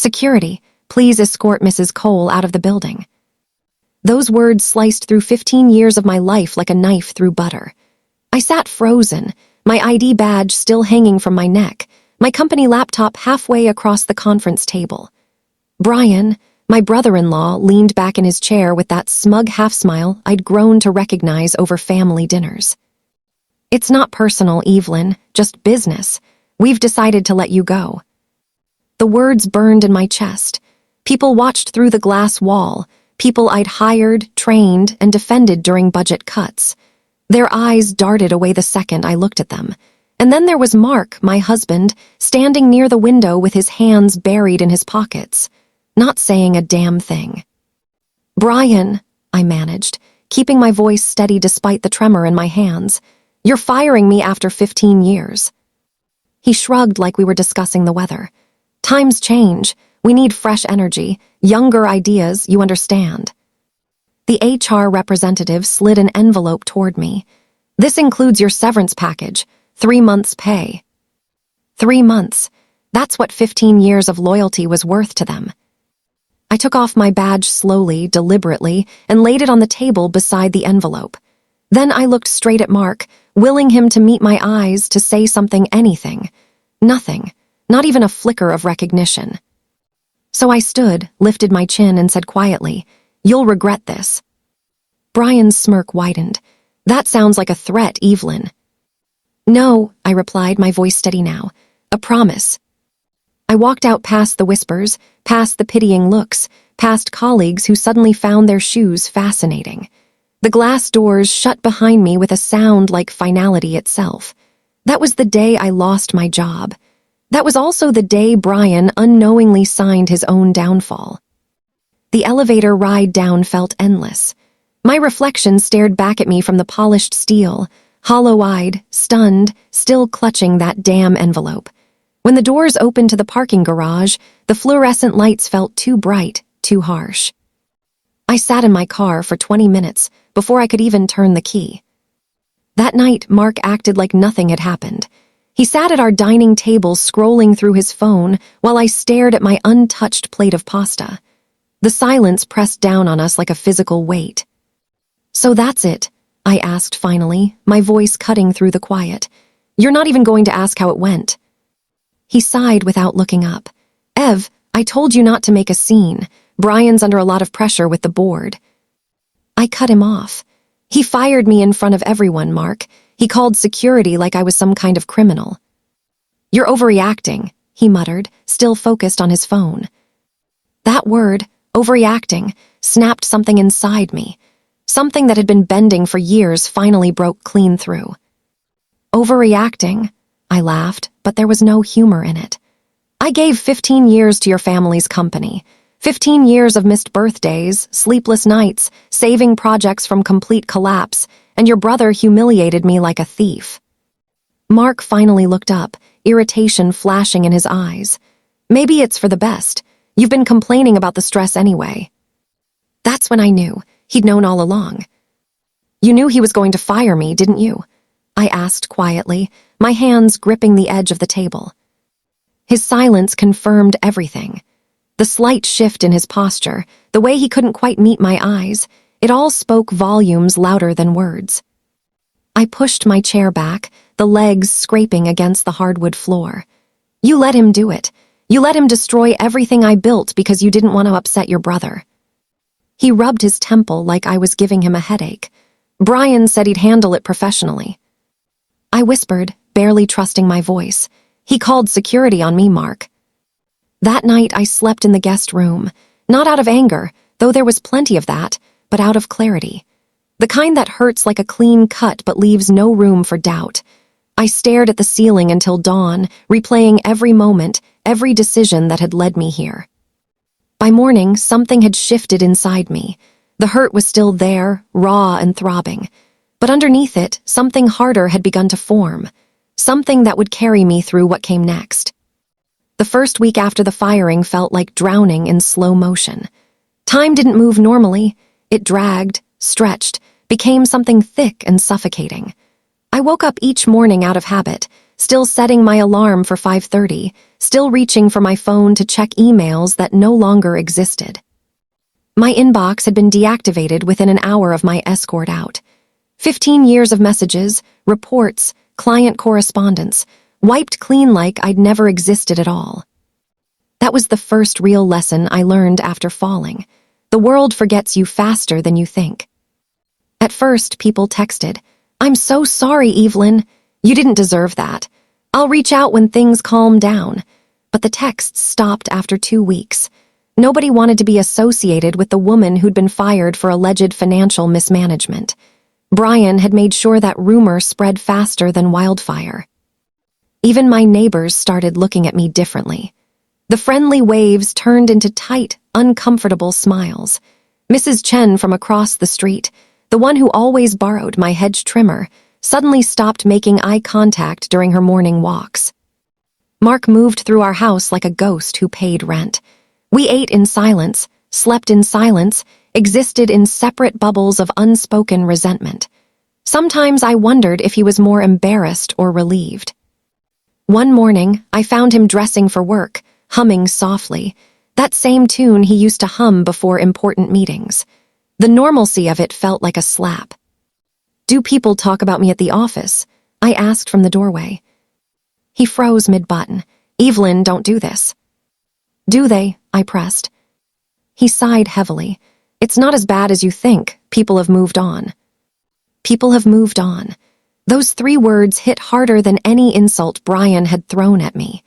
"Security, please escort Mrs. Cole out of the building." Those words sliced through 15 years of my life like a knife through butter. I sat frozen, my ID badge still hanging from my neck, my company laptop halfway across the conference table. Brian, my brother-in-law, leaned back in his chair with that smug half-smile I'd grown to recognize over family dinners. "It's not personal, Evelyn, just business. We've decided to let you go." The words burned in my chest. People watched through the glass wall, people I'd hired, trained, and defended during budget cuts. Their eyes darted away the second I looked at them. And then there was Mark, my husband, standing near the window with his hands buried in his pockets, not saying a damn thing. "Brian," I managed, keeping my voice steady despite the tremor in my hands, "you're firing me after 15 years. He shrugged like we were discussing the weather. "Times change. We need fresh energy, younger ideas, you understand." The HR representative slid an envelope toward me. "This includes your severance package, 3 months' pay." 3 months. That's what 15 years of loyalty was worth to them. I took off my badge slowly, deliberately, and laid it on the table beside the envelope. Then I looked straight at Mark, willing him to meet my eyes, to say something, anything. Nothing, not even a flicker of recognition. So I stood, lifted my chin, and said quietly, "You'll regret this." Brian's smirk widened. "That sounds like a threat, Evelyn." "No," I replied, my voice steady now. "A promise." I walked out past the whispers, past the pitying looks, past colleagues who suddenly found their shoes fascinating. The glass doors shut behind me with a sound like finality itself. That was the day I lost my job. That was also the day Brian unknowingly signed his own downfall. The elevator ride down felt endless. My reflection stared back at me from the polished steel, hollow-eyed, stunned, still clutching that damn envelope. When the doors opened to the parking garage, the fluorescent lights felt too bright, too harsh. I sat in my car for 20 minutes before I could even turn the key. That night, Mark acted like nothing had happened. He sat at our dining table scrolling through his phone while I stared at my untouched plate of pasta. The silence pressed down on us like a physical weight. "So that's it," I asked finally, my voice cutting through the quiet. "You're not even going to ask how it went." He sighed without looking up. "Ev, I told you not to make a scene. Brian's under a lot of pressure with the board." I cut him off. "He fired me in front of everyone, Mark. He called security like I was some kind of criminal." "You're overreacting," he muttered, still focused on his phone. That word, overreacting, snapped something inside me. Something that had been bending for years finally broke clean through. "Overreacting?" I laughed, but there was no humor in it. "I gave 15 years to your family's company. 15 years of missed birthdays, sleepless nights, saving projects from complete collapse, and your brother humiliated me like a thief." Mark finally looked up, irritation flashing in his eyes. "Maybe it's for the best. You've been complaining about the stress anyway." That's when I knew. He'd known all along. "You knew he was going to fire me, didn't you?" I asked quietly, my hands gripping the edge of the table. His silence confirmed everything. The slight shift in his posture, the way he couldn't quite meet my eyes, it all spoke volumes louder than words. I pushed my chair back, the legs scraping against the hardwood floor. "You let him do it. You let him destroy everything I built because you didn't want to upset your brother." He rubbed his temple like I was giving him a headache. "Brian said he'd handle it professionally." I whispered, barely trusting my voice. "He called security on me, Mark." That night I slept in the guest room, not out of anger, though there was plenty of that, but out of clarity. The kind that hurts like a clean cut but leaves no room for doubt. I stared at the ceiling until dawn, replaying every moment, every decision that had led me here. By morning, something had shifted inside me. The hurt was still there, raw and throbbing. But underneath it, something harder had begun to form. Something that would carry me through what came next. The first week after the firing felt like drowning in slow motion. Time didn't move normally. It dragged, stretched, became something thick and suffocating. I woke up each morning out of habit, still setting my alarm for 5:30, still reaching for my phone to check emails that no longer existed. My inbox had been deactivated within an hour of my escort out. 15 years of messages, reports, client correspondence, wiped clean like I'd never existed at all. That was the first real lesson I learned after falling. The world forgets you faster than you think. At first, people texted, "I'm so sorry, Evelyn. You didn't deserve that. I'll reach out when things calm down." But the texts stopped after 2 weeks. Nobody wanted to be associated with the woman who'd been fired for alleged financial mismanagement. Brian had made sure that rumor spread faster than wildfire. Even my neighbors started looking at me differently. The friendly waves turned into tight, uncomfortable smiles. Mrs. Chen from across the street, the one who always borrowed my hedge trimmer, suddenly stopped making eye contact during her morning walks. Mark moved through our house like a ghost who paid rent. We ate in silence, slept in silence, existed in separate bubbles of unspoken resentment. Sometimes I wondered if he was more embarrassed or relieved. One morning, I found him dressing for work, humming softly, that same tune he used to hum before important meetings. The normalcy of it felt like a slap. "Do people talk about me at the office?" I asked from the doorway. He froze mid-button. "Evelyn, don't do this." "Do they?" I pressed. He sighed heavily. "It's not as bad as you think. People have moved on." People have moved on. Those 3 words hit harder than any insult Brian had thrown at me.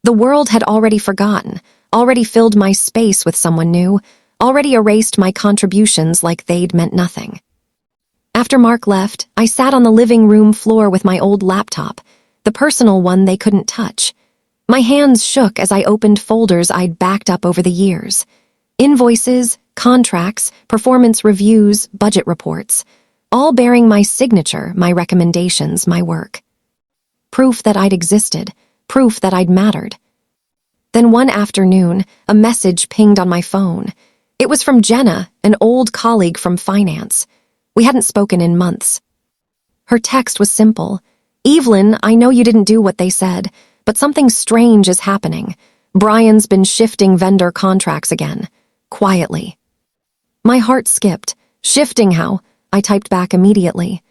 The world had already forgotten, already filled my space with someone new, already erased my contributions like they'd meant nothing. After Mark left, I sat on the living room floor with my old laptop, the personal one they couldn't touch. My hands shook as I opened folders I'd backed up over the years. Invoices, contracts, performance reviews, budget reports, all bearing my signature, my recommendations, my work. Proof that I'd existed, proof that I'd mattered. Then one afternoon, a message pinged on my phone. It was from Jenna, an old colleague from finance. We hadn't spoken in months. Her text was simple. "Evelyn, I know you didn't do what they said, but something strange is happening. Brian's been shifting vendor contracts again. Quietly." My heart skipped. "Shifting how?" I typed back immediately.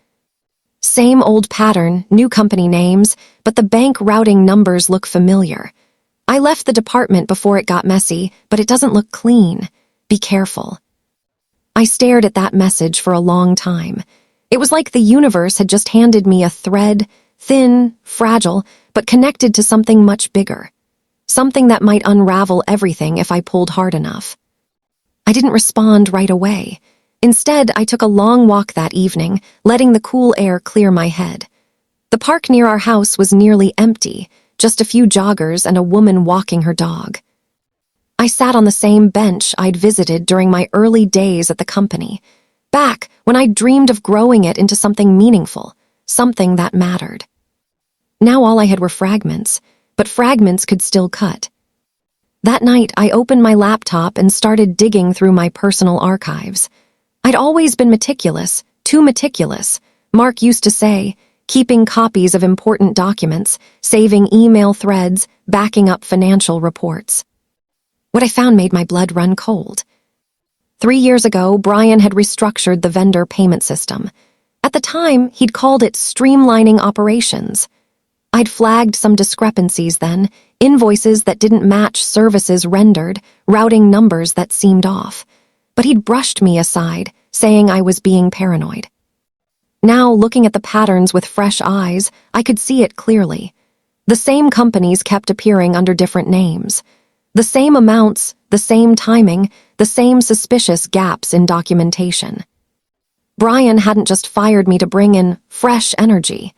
Same old pattern, new company names, but the bank routing numbers look familiar. I left the department before it got messy, but it doesn't look clean. Be careful. I stared at that message for a long time. It was like the universe had just handed me a thread, thin, fragile, but connected to something much bigger. Something that might unravel everything if I pulled hard enough. I didn't respond right away. Instead, I took a long walk that evening, letting the cool air clear my head. The park near our house was nearly empty, just a few joggers and a woman walking her dog. I sat on the same bench I'd visited during my early days at the company, back when I dreamed of growing it into something meaningful, something that mattered. Now all I had were fragments, but fragments could still cut. That night, I opened my laptop and started digging through my personal archives. I'd always been meticulous, too meticulous. Mark used to say, keeping copies of important documents, saving email threads, backing up financial reports. What I found made my blood run cold. 3 years ago, Brian had restructured the vendor payment system. At the time, he'd called it streamlining operations. I'd flagged some discrepancies then, invoices that didn't match services rendered, routing numbers that seemed off. But he'd brushed me aside, saying I was being paranoid. Now, looking at the patterns with fresh eyes, I could see it clearly. The same companies kept appearing under different names. The same amounts, the same timing, the same suspicious gaps in documentation. Brian hadn't just fired me to bring in fresh energy.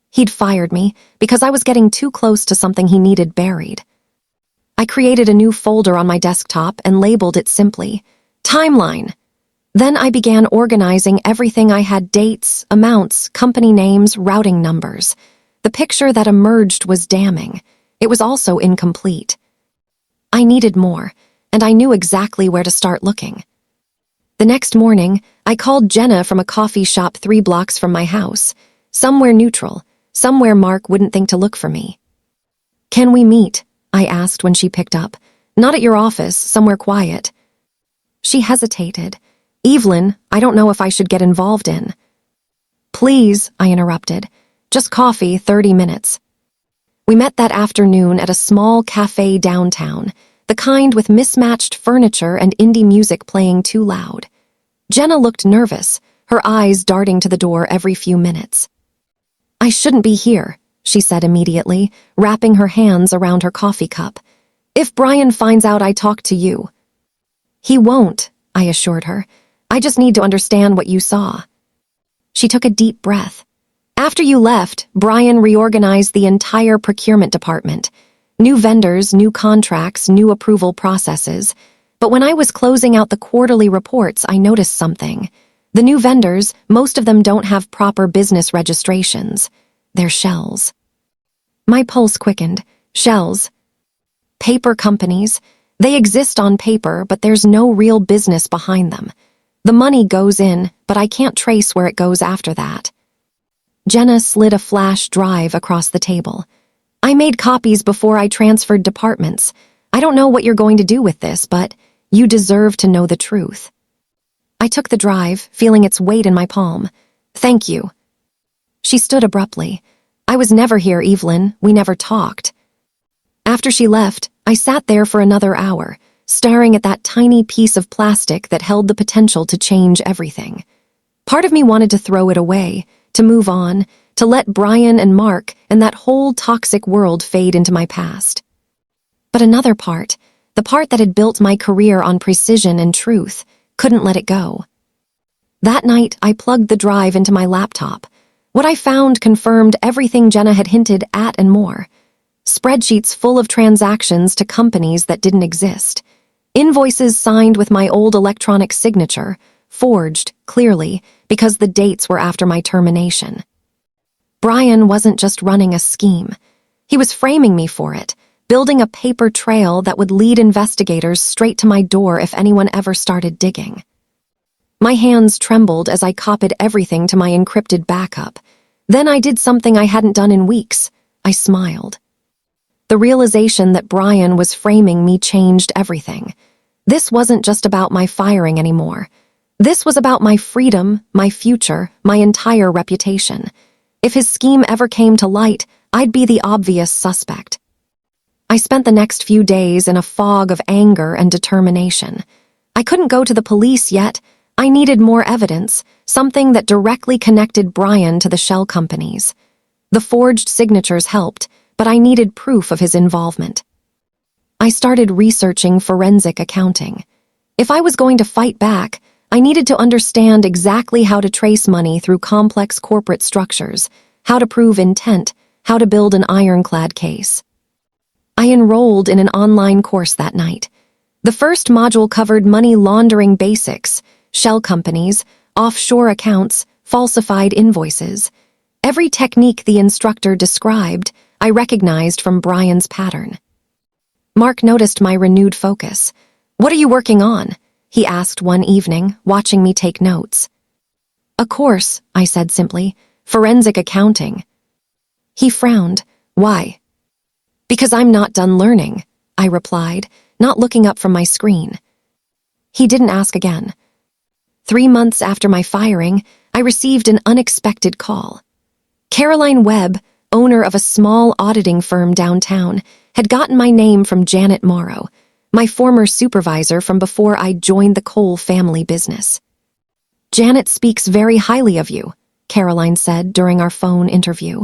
He'd fired me because I was getting too close to something he needed buried. I created a new folder on my desktop and labeled it simply, Timeline. Then I began organizing everything I had: dates, amounts, company names, routing numbers. The picture that emerged was damning. It was also incomplete. I needed more, and I knew exactly where to start looking. The next morning, I called Jenna from a coffee shop 3 blocks from my house, somewhere neutral, somewhere Mark wouldn't think to look for me. "Can we meet?" I asked when she picked up. "Not at your office, somewhere quiet." She hesitated. "Evelyn, I don't know if I should get involved in." "Please," I interrupted. "Just coffee, 30 minutes." We met that afternoon at a small cafe downtown, the kind with mismatched furniture and indie music playing too loud. Jenna looked nervous, her eyes darting to the door every few minutes. "I shouldn't be here," she said immediately, wrapping her hands around her coffee cup. "If Brian finds out I talked to you." "He won't," I assured her. "I just need to understand what you saw." She took a deep breath. "After you left, Brian reorganized the entire procurement department. New vendors, new contracts, new approval processes. But when I was closing out the quarterly reports, I noticed something. The new vendors, most of them don't have proper business registrations. They're shells." My pulse quickened. Shells. Paper companies. They exist on paper, but there's no real business behind them. The money goes in, but I can't trace where it goes after that. Jenna slid a flash drive across the table. "I made copies before I transferred departments. I don't know what you're going to do with this, but you deserve to know the truth." I took the drive, feeling its weight in my palm. "Thank you." She stood abruptly. "I was never here, Evelyn. We never talked." After she left, I sat there for another hour, staring at that tiny piece of plastic that held the potential to change everything. Part of me wanted to throw it away, to move on, to let Brian and Mark and that whole toxic world fade into my past. But another part, the part that had built my career on precision and truth, couldn't let it go. That night, I plugged the drive into my laptop. What I found confirmed everything Jenna had hinted at and more. Spreadsheets full of transactions to companies that didn't exist. Invoices signed with my old electronic signature, forged, clearly, because the dates were after my termination. Brian wasn't just running a scheme. He was framing me for it, building a paper trail that would lead investigators straight to my door if anyone ever started digging. My hands trembled as I copied everything to my encrypted backup. Then I did something I hadn't done in weeks. I smiled. The realization that Brian was framing me changed everything. This wasn't just about my firing anymore. This was about my freedom, my future, my entire reputation. If his scheme ever came to light, I'd be the obvious suspect. I spent the next few days in a fog of anger and determination. I couldn't go to the police yet. I needed more evidence, something that directly connected Brian to the shell companies. The forged signatures helped, but I needed proof of his involvement. I started researching forensic accounting. If I was going to fight back, I needed to understand exactly how to trace money through complex corporate structures, how to prove intent, how to build an ironclad case. I enrolled in an online course that night. The first module covered money laundering basics, shell companies, offshore accounts, falsified invoices. Every technique the instructor described, I recognized from Brian's pattern. Mark noticed my renewed focus. "What are you working on?" he asked one evening, watching me take notes. "A course," I said simply. "Forensic accounting." He frowned. "Why?" "Because I'm not done learning," I replied, not looking up from my screen. He didn't ask again. 3 months after my firing, I received an unexpected call. Caroline Webb, owner of a small auditing firm downtown, had gotten my name from Janet Morrow, my former supervisor from before I joined the Cole family business. "Janet speaks very highly of you," Caroline said during our phone interview.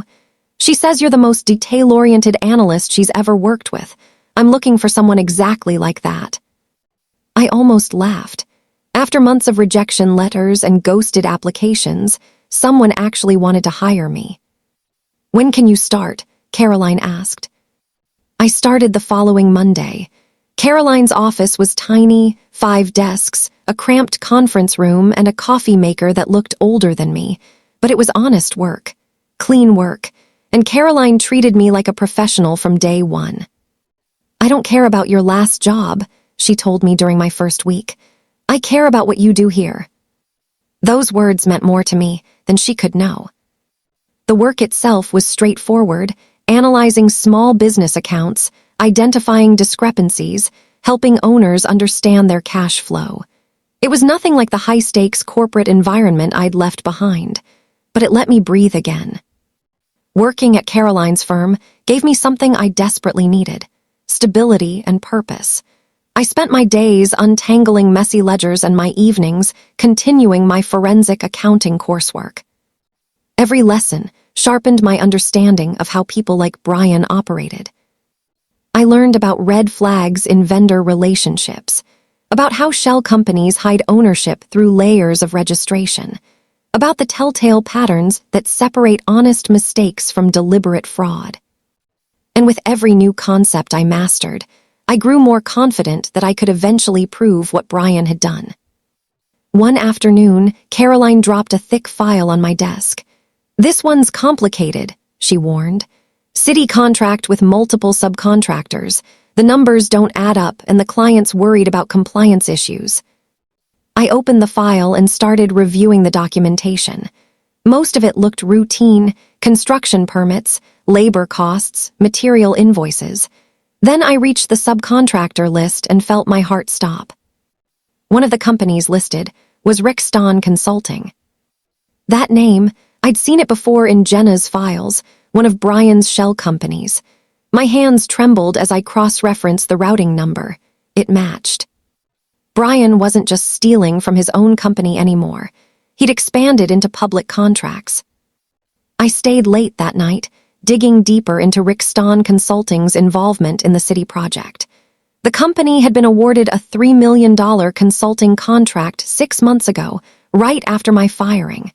"She says you're the most detail-oriented analyst she's ever worked with. I'm looking for someone exactly like that." I almost laughed. After months of rejection letters and ghosted applications, someone actually wanted to hire me. "When can you start?" Caroline asked. I started the following Monday. Caroline's office was tiny, 5 desks, a cramped conference room, and a coffee maker that looked older than me. But it was honest work, clean work, and Caroline treated me like a professional from day one. "I don't care about your last job," she told me during my first week. "I care about what you do here." Those words meant more to me than she could know. The work itself was straightforward, analyzing small business accounts, identifying discrepancies, helping owners understand their cash flow. It was nothing like the high-stakes corporate environment I'd left behind, but it let me breathe again. Working at Caroline's firm gave me something I desperately needed: stability and purpose. I spent my days untangling messy ledgers and my evenings continuing my forensic accounting coursework. Every lesson sharpened my understanding of how people like Brian operated. I learned about red flags in vendor relationships, about how shell companies hide ownership through layers of registration, about the telltale patterns that separate honest mistakes from deliberate fraud. And with every new concept I mastered, I grew more confident that I could eventually prove what Brian had done. One afternoon, Caroline dropped a thick file on my desk. "This one's complicated," she warned. "City contract with multiple subcontractors. The numbers don't add up and the client's worried about compliance issues." I opened the file and started reviewing the documentation. Most of it looked routine: construction permits, labor costs, material invoices. Then I reached the subcontractor list and felt my heart stop. One of the companies listed was Rick Stahn Consulting. That name, I'd seen it before in Jenna's files, one of Brian's shell companies. My hands trembled as I cross-referenced the routing number. It matched. Brian wasn't just stealing from his own company anymore. He'd expanded into public contracts. I stayed late that night, digging deeper into Rick Stahn Consulting's involvement in the city project. The company had been awarded a $3 million consulting contract 6 months ago, right after my firing.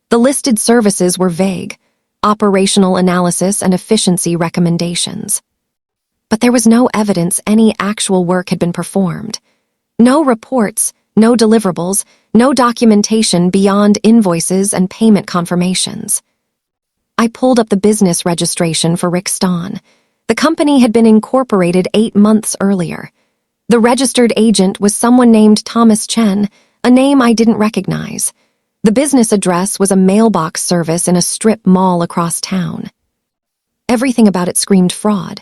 The listed services were vague: operational analysis and efficiency recommendations. But there was no evidence any actual work had been performed. No reports, no deliverables, no documentation beyond invoices and payment confirmations. I pulled up the business registration for Rick Stahn. The company had been incorporated 8 months earlier. The registered agent was someone named Thomas Chen, a name I didn't recognize. The business address was a mailbox service in a strip mall across town. Everything about it screamed fraud.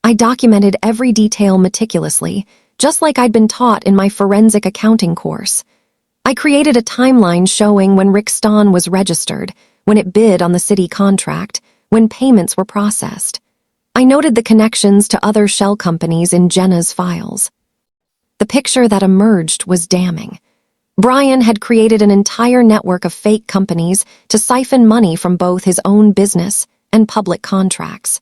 I documented every detail meticulously, just like I'd been taught in my forensic accounting course. I created a timeline showing when Rick Stahn was registered, when it bid on the city contract, when payments were processed. I noted the connections to other shell companies in Jenna's files. The picture that emerged was damning. Brian had created an entire network of fake companies to siphon money from both his own business and public contracts.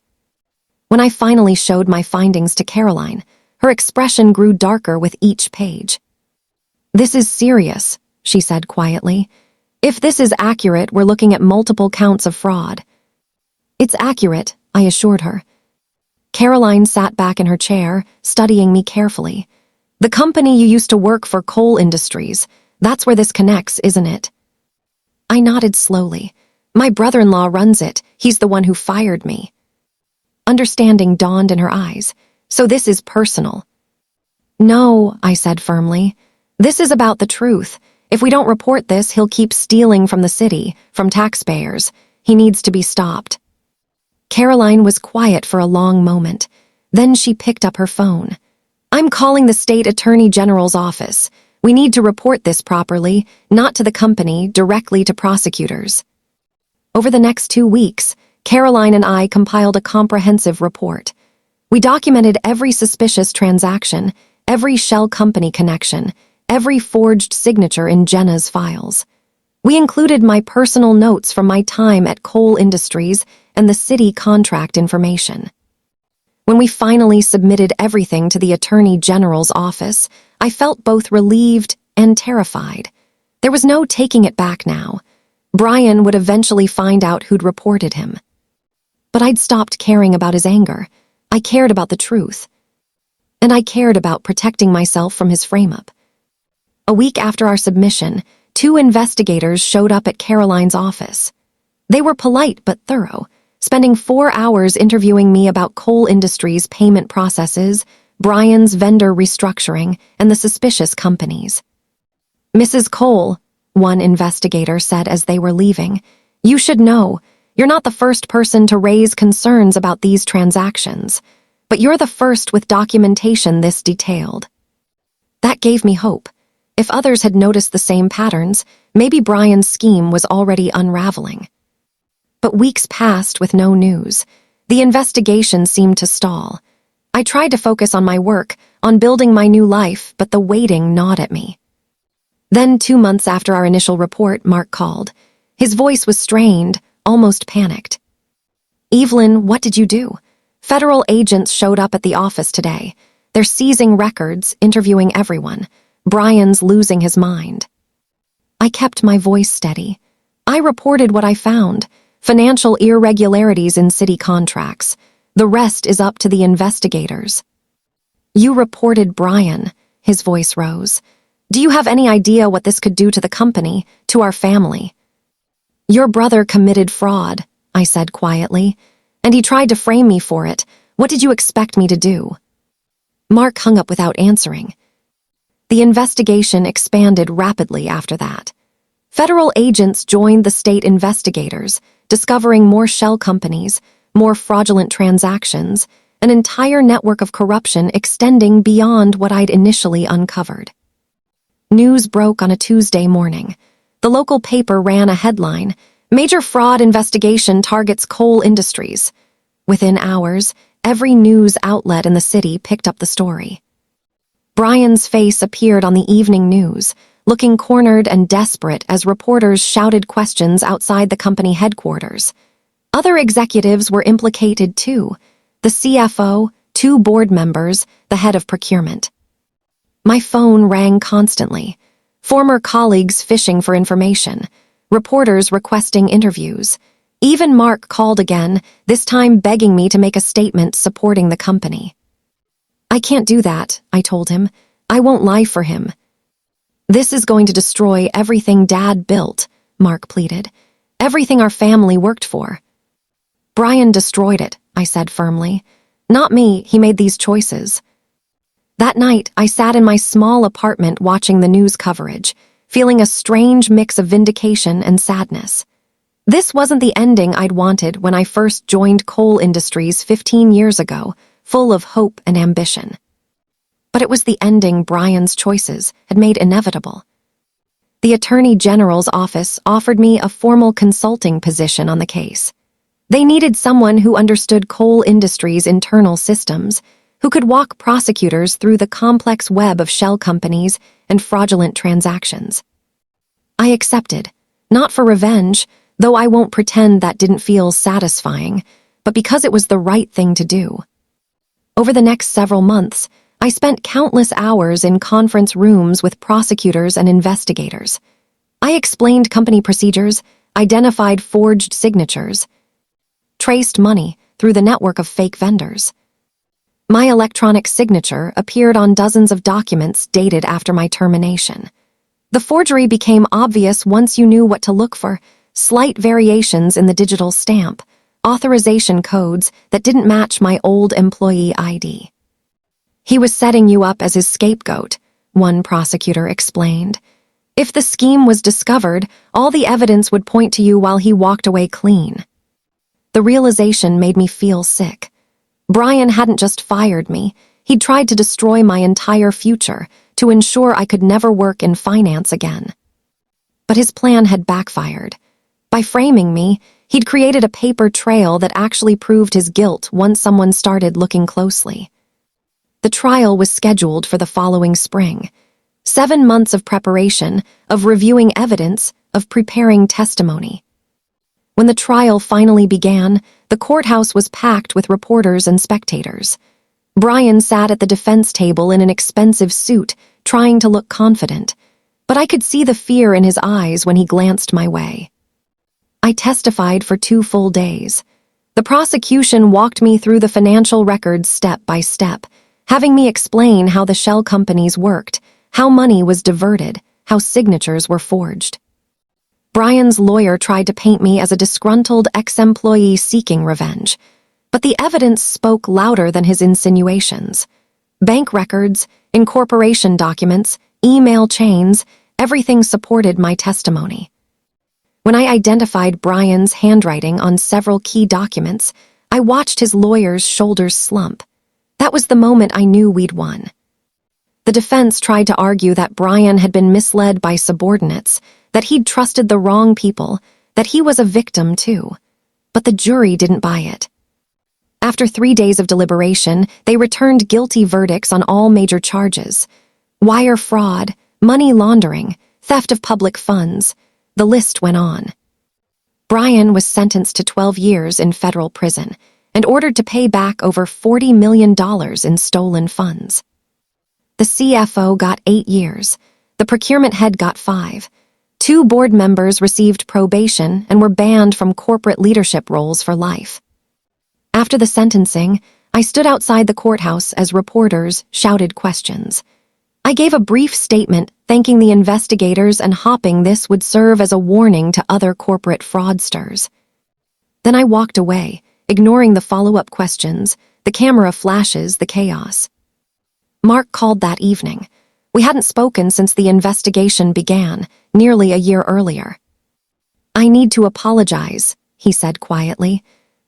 When I finally showed my findings to Caroline, her expression grew darker with each page. "This is serious," she said quietly. "If this is accurate, we're looking at multiple counts of fraud." "It's accurate," I assured her. Caroline sat back in her chair, studying me carefully. "The company you used to work for, Coal Industries, that's where this connects, isn't it?" I nodded slowly. "My brother-in-law runs it. He's the one who fired me." Understanding dawned in her eyes. "So this is personal." "No," I said firmly. "This is about the truth. If we don't report this, he'll keep stealing from the city, from taxpayers. He needs to be stopped." Caroline was quiet for a long moment. Then she picked up her phone. "I'm calling the state attorney general's office. We need to report this properly, not to the company, directly to prosecutors." Over the next 2 weeks, Caroline and I compiled a comprehensive report. We documented every suspicious transaction, every shell company connection, every forged signature in Jenna's files. We included my personal notes from my time at Coal Industries and the city contract information. When we finally submitted everything to the Attorney General's office, I felt both relieved and terrified. There was no taking it back now. Brian would eventually find out who'd reported him. But I'd stopped caring about his anger. I cared about the truth. And I cared about protecting myself from his frame-up. A week after our submission, 2 investigators showed up at Caroline's office. They were polite but thorough, spending 4 hours interviewing me about Coal Industries' payment processes, Brian's vendor restructuring, and the suspicious companies. "Mrs. Cole," one investigator said as they were leaving, "you should know. You're not the first person to raise concerns about these transactions, but you're the first with documentation this detailed. That gave me hope. If others had noticed the same patterns, maybe Brian's scheme was already unraveling. But weeks passed with no news. The investigation seemed to stall. I tried to focus on my work, on building my new life, but the waiting gnawed at me. Then, 2 months after our initial report, Mark called. His voice was strained, almost panicked. "Evelyn, what did you do? Federal agents showed up at the office today. They're seizing records, interviewing everyone. Brian's losing his mind." I kept my voice steady. I reported what I found: financial irregularities in city contracts. The rest is up to the investigators. "You reported Brian," his voice rose. "Do you have any idea what this could do to the company, to our family?" "Your brother committed fraud," I said quietly, "and he tried to frame me for it. What did you expect me to do?" Mark hung up without answering. The investigation expanded rapidly after that. Federal agents joined the state investigators, discovering more shell companies, more fraudulent transactions, an entire network of corruption extending beyond what I'd initially uncovered. News broke on a Tuesday morning. The local paper ran a headline: "Major fraud investigation targets coal industries." Within hours, every news outlet in the city picked up the story. Brian's face appeared on the evening news, looking cornered and desperate as reporters shouted questions outside the company headquarters. Other executives were implicated too: the CFO, 2 board members, the head of procurement. My phone rang constantly. Former colleagues fishing for information, reporters requesting interviews. Even Mark called again, this time begging me to make a statement supporting the company. "I can't do that," I told him. "I won't lie for him." "This is going to destroy everything Dad built," Mark pleaded. "Everything our family worked for." "Brian destroyed it," I said firmly. "Not me, he made these choices." That night, I sat in my small apartment watching the news coverage, feeling a strange mix of vindication and sadness. This wasn't the ending I'd wanted when I first joined coal industries 15 years ago, full of hope and ambition. But it was the ending Brian's choices had made inevitable. The Attorney General's office offered me a formal consulting position on the case. They needed someone who understood coal industry's internal systems, who could walk prosecutors through the complex web of shell companies and fraudulent transactions. I accepted, not for revenge, though I won't pretend that didn't feel satisfying, but because it was the right thing to do. Over the next several months, I spent countless hours in conference rooms with prosecutors and investigators. I explained company procedures, identified forged signatures, traced money through the network of fake vendors. My electronic signature appeared on dozens of documents dated after my termination. The forgery became obvious once you knew what to look for: slight variations in the digital stamp, authorization codes that didn't match my old employee ID. "He was setting you up as his scapegoat," one prosecutor explained. "If the scheme was discovered, all the evidence would point to you while he walked away clean." The realization made me feel sick. Brian hadn't just fired me, he'd tried to destroy my entire future to ensure I could never work in finance again. But his plan had backfired. By framing me, he'd created a paper trail that actually proved his guilt once someone started looking closely. The trial was scheduled for the following spring. 7 months of preparation, of reviewing evidence, of preparing testimony. When the trial finally began, the courthouse was packed with reporters and spectators. Brian sat at the defense table in an expensive suit, trying to look confident, but I could see the fear in his eyes when he glanced my way. I testified for 2 full days. The prosecution walked me through the financial records step by step, having me explain how the shell companies worked, how money was diverted, how signatures were forged. Brian's lawyer tried to paint me as a disgruntled ex-employee seeking revenge, but the evidence spoke louder than his insinuations. Bank records, incorporation documents, email chains, everything supported my testimony. When I identified Brian's handwriting on several key documents, I watched his lawyer's shoulders slump. That was the moment I knew we'd won. The defense tried to argue that Brian had been misled by subordinates, that he'd trusted the wrong people, that he was a victim too. But the jury didn't buy it. After 3 days of deliberation, they returned guilty verdicts on all major charges: wire fraud, money laundering, theft of public funds. The list went on. Brian was sentenced to 12 years in federal prison and ordered to pay back over $40 million in stolen funds. The CFO got 8 years. The procurement head got 5. 2 board members received probation and were banned from corporate leadership roles for life. After the sentencing, I stood outside the courthouse as reporters shouted questions. I gave a brief statement thanking the investigators and hoping this would serve as a warning to other corporate fraudsters. Then I walked away, ignoring the follow-up questions, the camera flashes, the chaos. Mark called that evening. We hadn't spoken since the investigation began, nearly a year earlier. "I need to apologize," he said quietly.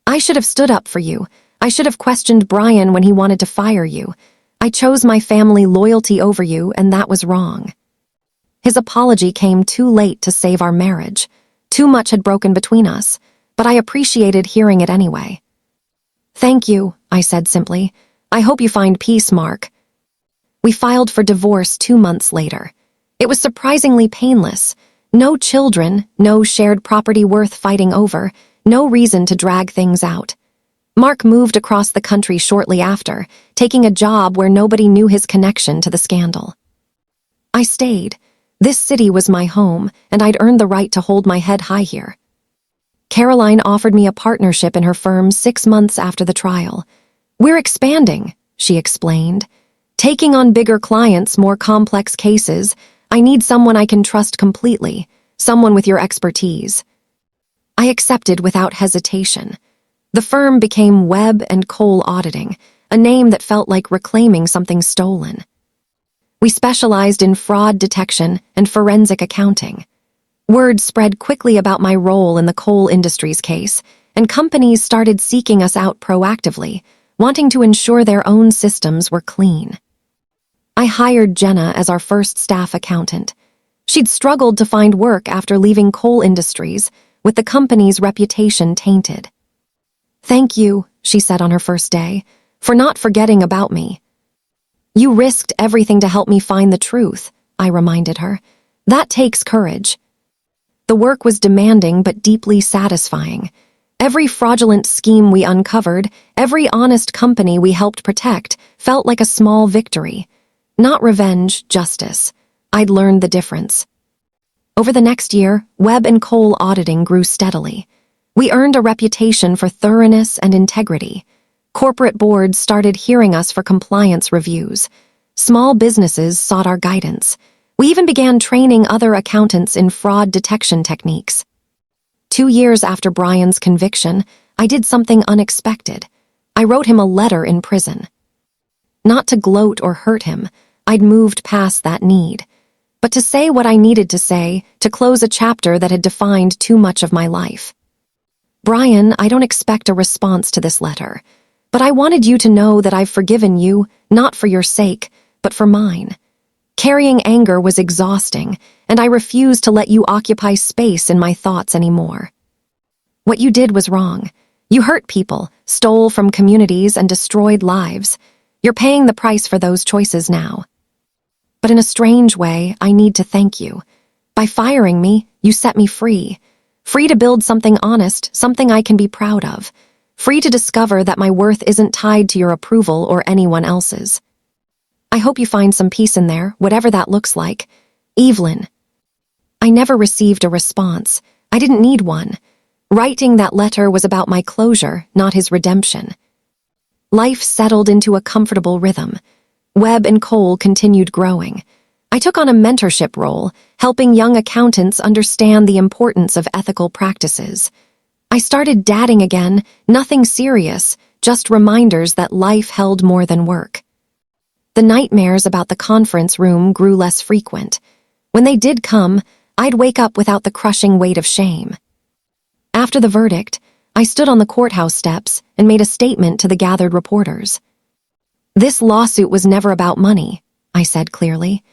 "I should have stood up for you. I should have questioned Brian when he wanted to fire you. I chose my family loyalty over you, and that was wrong." His apology came too late to save our marriage. Too much had broken between us, but I appreciated hearing it anyway. "Thank you," I said simply. "I hope you find peace, Mark." We filed for divorce 2 months later. It was surprisingly painless. No children, no shared property worth fighting over, no reason to drag things out. Mark moved across the country shortly after, taking a job where nobody knew his connection to the scandal. I stayed. This city was my home, and I'd earned the right to hold my head high here. Caroline offered me a partnership in her firm 6 months after the trial. "We're expanding," she explained. "Taking on bigger clients, more complex cases. I need someone I can trust completely, someone with your expertise." I accepted without hesitation. The firm became Webb and Cole Auditing, a name that felt like reclaiming something stolen. We specialized in fraud detection and forensic accounting. Word spread quickly about my role in the Cole Industries case, and companies started seeking us out proactively, wanting to ensure their own systems were clean. I hired Jenna as our first staff accountant. She'd struggled to find work after leaving Cole Industries, with the company's reputation tainted. "Thank you," she said on her first day, "for not forgetting about me." "You risked everything to help me find the truth," I reminded her. "That takes courage." The work was demanding but deeply satisfying. Every fraudulent scheme we uncovered, every honest company we helped protect, felt like a small victory. Not revenge, justice. I'd learned the difference. Over the next year, Webb and Cole Auditing grew steadily. We earned a reputation for thoroughness and integrity. Corporate boards started hearing us for compliance reviews. Small businesses sought our guidance. We even began training other accountants in fraud detection techniques. 2 years after Brian's conviction, I did something unexpected. I wrote him a letter in prison. Not to gloat or hurt him, I'd moved past that need, but to say what I needed to say, to close a chapter that had defined too much of my life. "Brian, I don't expect a response to this letter, but I wanted you to know that I've forgiven you, not for your sake, but for mine. Carrying anger was exhausting, and I refused to let you occupy space in my thoughts anymore. What you did was wrong. You hurt people, stole from communities, and destroyed lives. You're paying the price for those choices now. But in a strange way, I need to thank you. By firing me, you set me free. Free to build something honest, something I can be proud of. Free to discover that my worth isn't tied to your approval or anyone else's. I hope you find some peace in there, whatever that looks like. Evelyn." I never received a response. I didn't need one. Writing that letter was about my closure, not his redemption. Life settled into a comfortable rhythm. Webb and Cole continued growing. I took on a mentorship role, helping young accountants understand the importance of ethical practices. I started dadding again, nothing serious, just reminders that life held more than work. The nightmares about the conference room grew less frequent. When they did come, I'd wake up without the crushing weight of shame. After the verdict, I stood on the courthouse steps and made a statement to the gathered reporters. This lawsuit was never about money, I said clearly.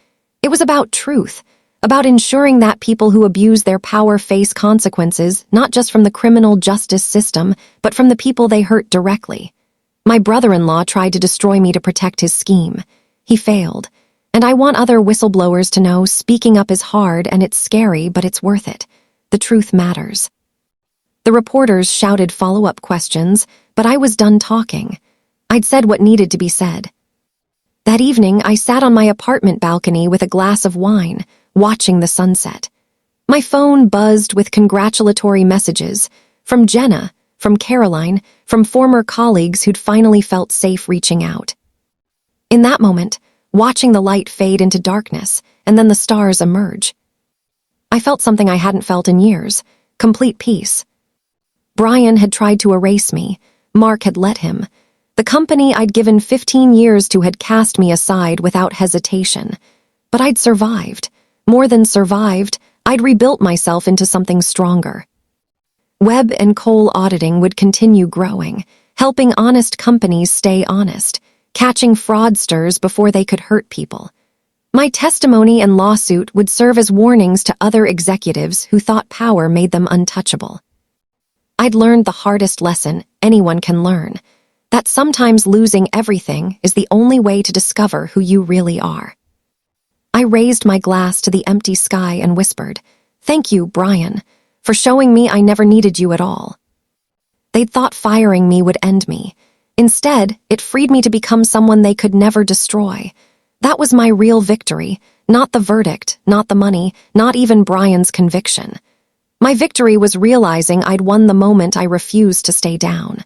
It was about truth, about ensuring that people who abuse their power face consequences, not just from the criminal justice system, but from the people they hurt directly. My brother-in-law tried to destroy me to protect his scheme. He failed, and I want other whistleblowers to know speaking up is hard and it's scary, but it's worth it. The truth matters. The reporters shouted follow-up questions, but I was done talking. I'd said what needed to be said. That evening, I sat on my apartment balcony with a glass of wine, watching the sunset. My phone buzzed with congratulatory messages from Jenna, from Caroline, from former colleagues who'd finally felt safe reaching out. In that moment, watching the light fade into darkness and then the stars emerge, I felt something I hadn't felt in years, complete peace. Brian had tried to erase me. Mark had let him. The company I'd given 15 years to had cast me aside without hesitation. But I'd survived. More than survived, I'd rebuilt myself into something stronger. Webb and Cole Auditing would continue growing, helping honest companies stay honest, catching fraudsters before they could hurt people. My testimony and lawsuit would serve as warnings to other executives who thought power made them untouchable. I'd learned the hardest lesson anyone can learn, that sometimes losing everything is the only way to discover who you really are. I raised my glass to the empty sky and whispered, "Thank you, Brian, for showing me I never needed you at all." They'd thought firing me would end me. Instead, it freed me to become someone they could never destroy. That was my real victory, not the verdict, not the money, not even Brian's conviction. My victory was realizing I'd won the moment I refused to stay down.